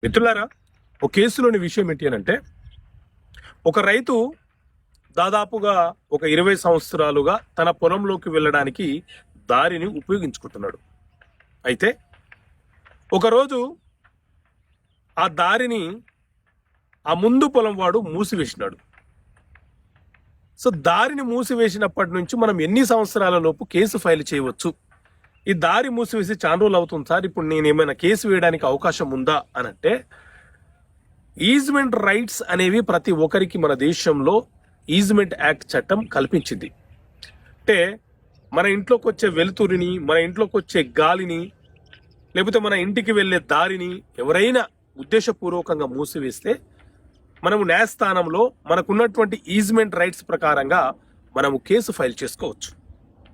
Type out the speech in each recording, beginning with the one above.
మిత్రులారా, ఒక కేసులోని విషయం ఏంటి అని అంటే, ఒక రైతు దాదాపుగా ఒక 20 సంవత్సరాలుగా తన పొలంలోకి వెళ్ళడానికి దారిని ఉపయోగించుకుంటున్నాడు. అయితే ఒకరోజు ఆ దారిని ఆ ముందు పొలం వాడు మూసివేసినాడు. సో దారిని మూసివేసినప్పటి నుంచి మనం ఎన్ని సంవత్సరాల లోపు కేసు ఫైల్ చేయవచ్చు? ఈ దారి మూసివేసి చాలా రోజులు అవుతుంది సార్, ఇప్పుడు నేను ఏమైనా కేసు వేయడానికి అవకాశం ఉందా అని అంటే, ఈజ్మెంట్ రైట్స్ అనేవి ప్రతి ఒక్కరికి మన దేశంలో ఈజ్మెంట్ యాక్ట్ చట్టం కల్పించింది. అంటే మన ఇంట్లోకి వచ్చే వెలుతురిని, మన ఇంట్లోకి వచ్చే గాలిని, లేకపోతే మన ఇంటికి వెళ్ళే దారిని ఎవరైనా ఉద్దేశపూర్వకంగా మూసివేస్తే మనము న్యాయస్థానంలో మనకున్నటువంటి ఈజ్మెంట్ రైట్స్ ప్రకారంగా మనము కేసు ఫైల్ చేసుకోవచ్చు.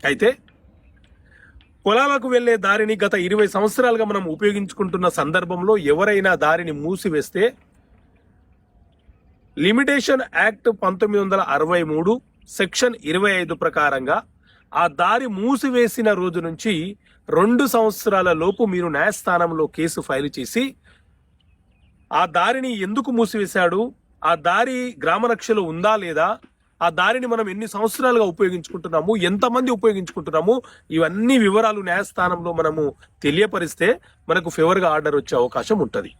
అయితే పొలాలకు వెళ్లే దారిని గత 20 సంవత్సరాలుగా మనం ఉపయోగించుకుంటున్న సందర్భంలో ఎవరైనా దారిని మూసివేస్తే లిమిటేషన్ యాక్ట్ 1963 సెక్షన్ 25 ప్రకారంగా ఆ దారి మూసివేసిన రోజు నుంచి 2 సంవత్సరాల లోపు మీరు న్యాయస్థానంలో కేసు ఫైల్ చేసి ఆ దారిని ఎందుకు మూసివేశాడు, ఆ దారి గ్రామ రక్షలో ఉందా లేదా, ఆ దారిని మనం ఎన్ని సంవత్సరాలుగా ఉపయోగించుకుంటున్నాము, ఎంతమంది ఉపయోగించుకుంటున్నాము, ఇవన్నీ వివరాలు న్యాయస్థానంలో మనము తెలియపరిస్తే మనకు ఫేవర్గా ఆర్డర్ వచ్చే అవకాశం ఉంటుంది.